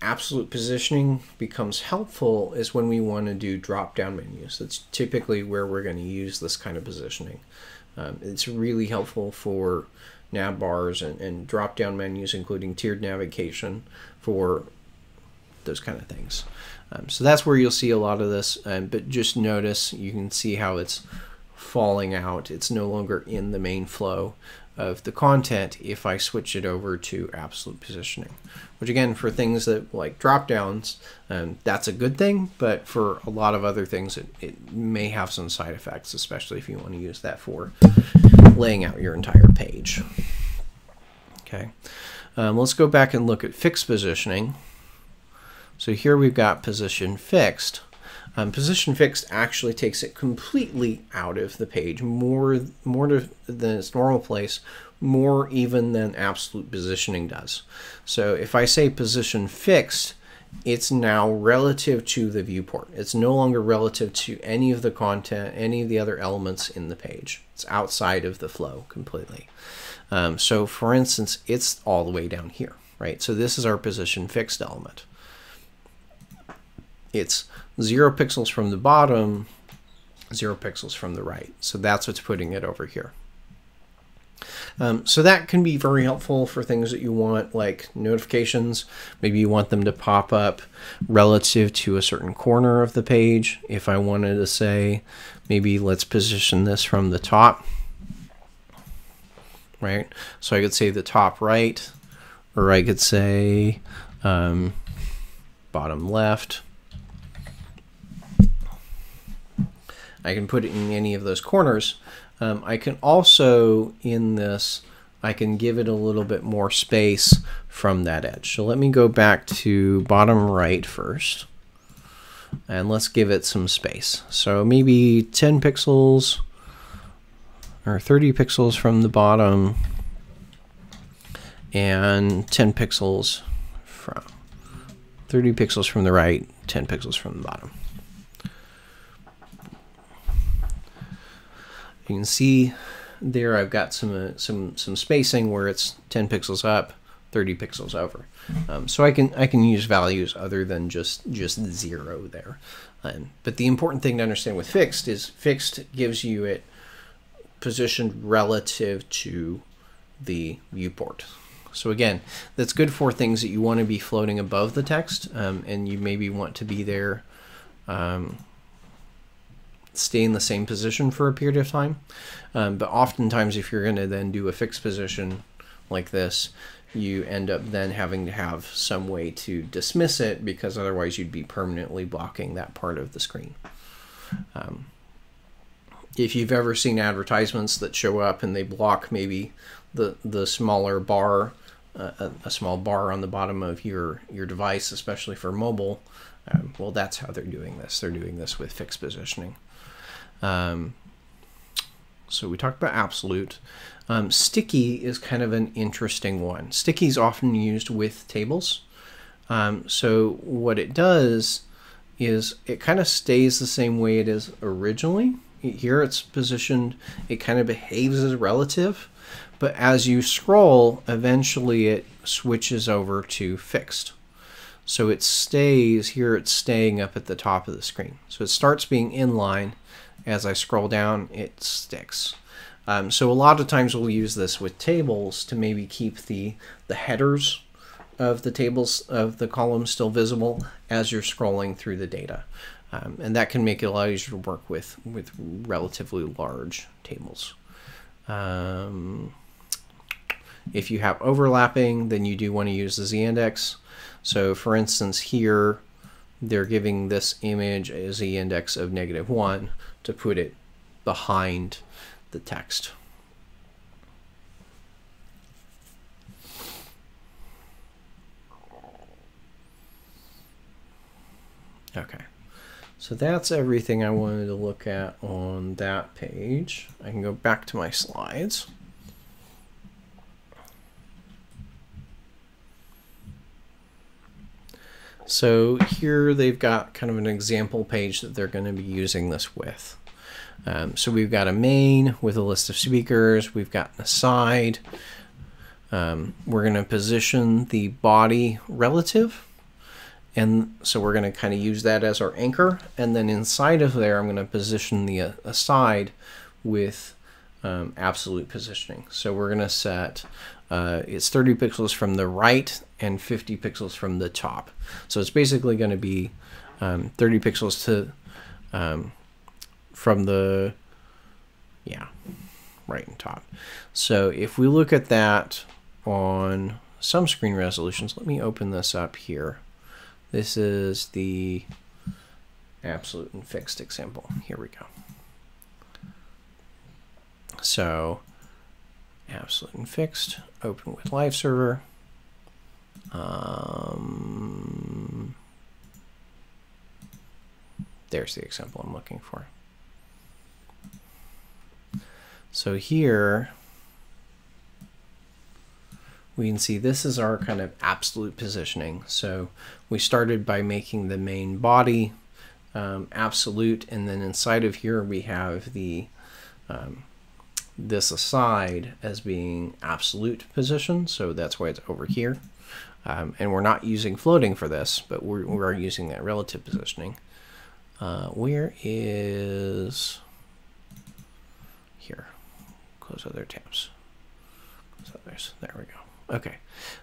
A: absolute positioning becomes helpful is when we want to do drop-down menus. That's typically where we're going to use this kind of positioning. It's really helpful for nav bars and drop-down menus, including tiered navigation for those kind of things. So that's where you'll see a lot of this, but just notice you can see how it's falling out. It's no longer in the main flow of the content if I switch it over to absolute positioning, which again, for things that like drop downs, that's a good thing, but for a lot of other things it may have some side effects, especially if you want to use that for laying out your entire page. Okay, let's go back and look at fixed positioning. So here we've got position fixed. Position fixed actually takes it completely out of the page, more than its normal place, more even than absolute positioning does. So if I say position fixed, it's now relative to the viewport. It's no longer relative to any of the content, any of the other elements in the page. It's outside of the flow completely. So for instance, it's all the way down here, right? So this is our position fixed element. It's 0 pixels from the bottom, 0 pixels from the right. So that's what's putting it over here. So that can be very helpful for things that you want, like notifications. Maybe you want them to pop up relative to a certain corner of the page. If I wanted to say, maybe let's position this from the top, right? So I could say the top right, or I could say bottom left. I can put it in any of those corners. I can also, in this, I can give it a little bit more space from that edge. So let me go back to bottom right first, and let's give it some space. So maybe 10 pixels or 30 pixels from the bottom, and 10 pixels from 30 pixels from the right, 10 pixels from the bottom. You can see there I've got some spacing where it's 10 pixels up, 30 pixels over. So I can use values other than just 0 there. But the important thing to understand with fixed is fixed gives you it positioned relative to the viewport. So again, that's good for things that you want to be floating above the text, and you maybe want to be there, stay in the same position for a period of time. But oftentimes if you're going to then do a fixed position like this, you end up then having to have some way to dismiss it, because otherwise you'd be permanently blocking that part of the screen. if you've ever seen advertisements that show up and they block maybe the smaller bar, a small bar on the bottom of your device, especially for mobile, well, that's how they're doing this. They're doing this with fixed positioning. So we talked about absolute. Sticky is kind of an interesting one. Sticky is often used with tables. So what it does is it kind of stays the same way it is originally. Here it's positioned, it kind of behaves as relative, but as you scroll, eventually it switches over to fixed. So it stays here, it's staying up at the top of the screen. So it starts being inline. As I scroll down, it sticks. So a lot of times we'll use this with tables to maybe keep the headers of the tables, of the columns, still visible as you're scrolling through the data. And that can make it a lot easier to work with relatively large tables. If you have overlapping, then you do want to use the z-index. So for instance, here they're giving this image a z-index of -1 to put it behind the text. Okay, so that's everything I wanted to look at on that page. I can go back to my slides. So here they've got kind of an example page that they're going to be using this with. So we've got a main with a list of speakers. We've got an aside. We're going to position the body relative. And so we're going to kind of use that as our anchor. And then inside of there, I'm going to position the aside with absolute positioning. So we're going to set it's 30 pixels from the right and 50 pixels from the top. So it's basically going to be 30 pixels to from the right and top. So if we look at that on some screen resolutions, let me open this up here. This is the absolute and fixed example. Here we go. So absolute and fixed, open with live server. There's the example I'm looking for. So here we can see this is our kind of absolute positioning. So we started by making the main body absolute, and then inside of here we have the this aside as being absolute position. So that's why it's over here. And we're not using floating for this, but we are using that relative positioning. Where is here? Close other tabs. Close others. There we go. Okay,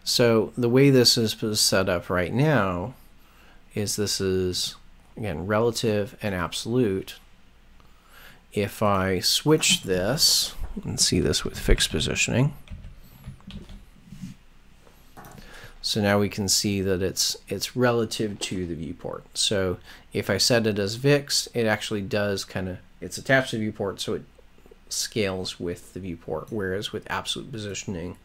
A: so the way this is set up right now is this is, again, relative and absolute. If I switch this and see this with fixed positioning, so now we can see that it's relative to the viewport. So if I set it as fixed, it actually does kind of, it's attached to the viewport, so it scales with the viewport, whereas with absolute positioning,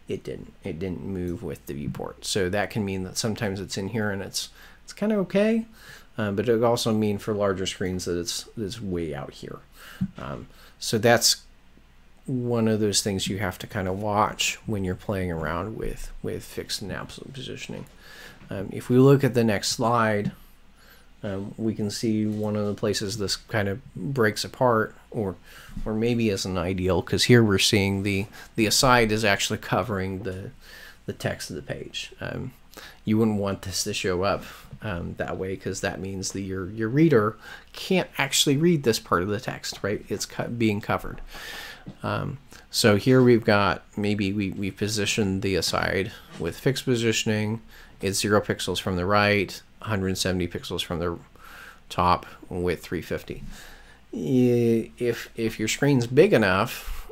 A: it didn't move with the viewport. So that can mean that sometimes it's in here and it's kind of okay, but it could also mean for larger screens that it's way out here. So that's one of those things you have to kind of watch when you're playing around with fixed and absolute positioning. If we look at the next slide, we can see one of the places this kind of breaks apart, or maybe isn't ideal, because here we're seeing the aside is actually covering the text of the page. You wouldn't want this to show up that way, because that means that your reader can't actually read this part of the text, right? It's being covered. So here we've got, maybe we positioned the aside with fixed positioning. It's 0 pixels from the right, 170 pixels from the top with 350. If your screen's big enough,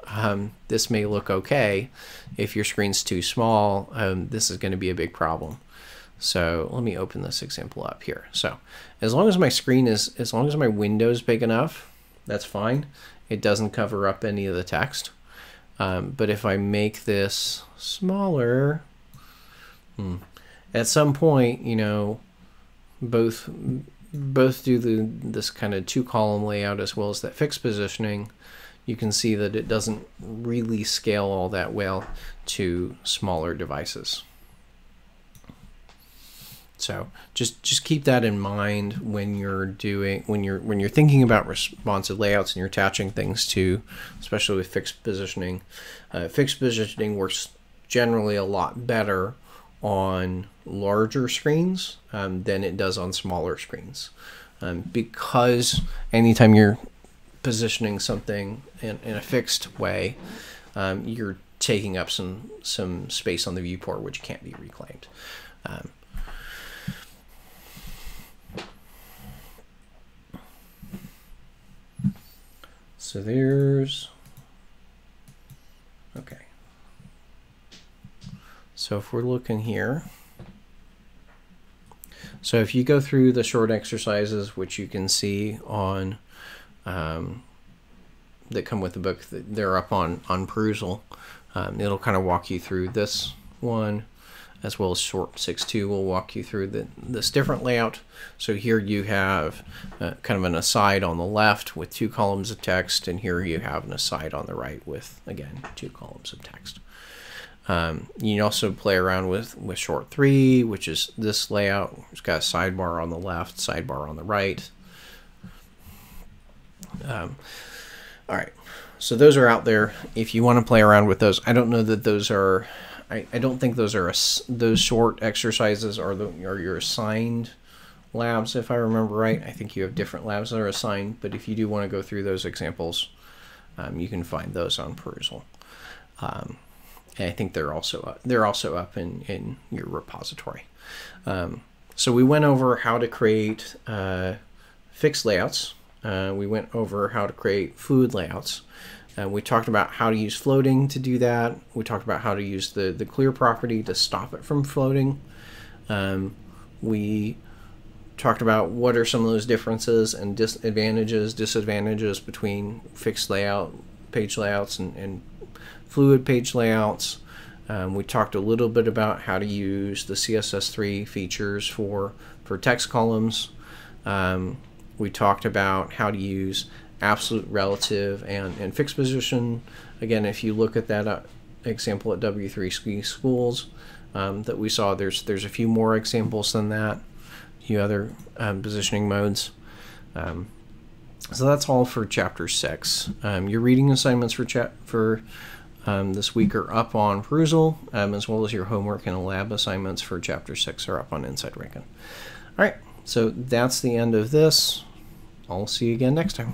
A: this may look okay. If your screen's too small, this is going to be a big problem. So let me open this example up here. So as long as my screen is, as long as my window is big enough, that's fine. it doesn't cover up any of the text. But if I make this smaller, at some point, you know, both do this kind of 2-column layout as well as that fixed positioning, you can see that it doesn't really scale all that well to smaller devices. So just keep that in mind when you're thinking about responsive layouts and you're attaching things to, especially with fixed positioning. Fixed positioning works generally a lot better on larger screens than it does on smaller screens, because anytime you're positioning something in a fixed way, you're taking up some space on the viewport which can't be reclaimed. So there's, okay. So if we're looking here, so if you go through the short exercises, which you can see on, that come with the book, they're up on Perusal, it'll kind of walk you through this one, as well as short 6.2 will walk you through this different layout. So here you have kind of an aside on the left with 2 columns of text, and here you have an aside on the right with, again, 2 columns of text. You can also play around with short 3, which is this layout. It's got a sidebar on the left, sidebar on the right. All right, so those are out there. If you want to play around with those, I don't know that those are, I don't think those are those short exercises are your assigned labs, if I remember right. I think you have different labs that are assigned, but if you do want to go through those examples, you can find those on Perusal. And I think they're also up in your repository. So we went over how to create fixed layouts. We went over how to create fluid layouts. We talked about how to use floating to do that. We talked about how to use the clear property to stop it from floating. We talked about what are some of those differences and disadvantages between fixed layout page layouts and fluid page layouts. We talked a little bit about how to use the CSS3 features for text columns. We talked about how to use absolute, relative, and fixed position. Again, if you look at that example at W3 Schools that we saw, there's a few more examples than that, a few other positioning modes. So that's all for Chapter 6. Your reading assignments for this week are up on Perusal, as well as your homework and lab assignments for Chapter 6 are up on Inside Rincon. All right, so that's the end of this. I'll see you again next time.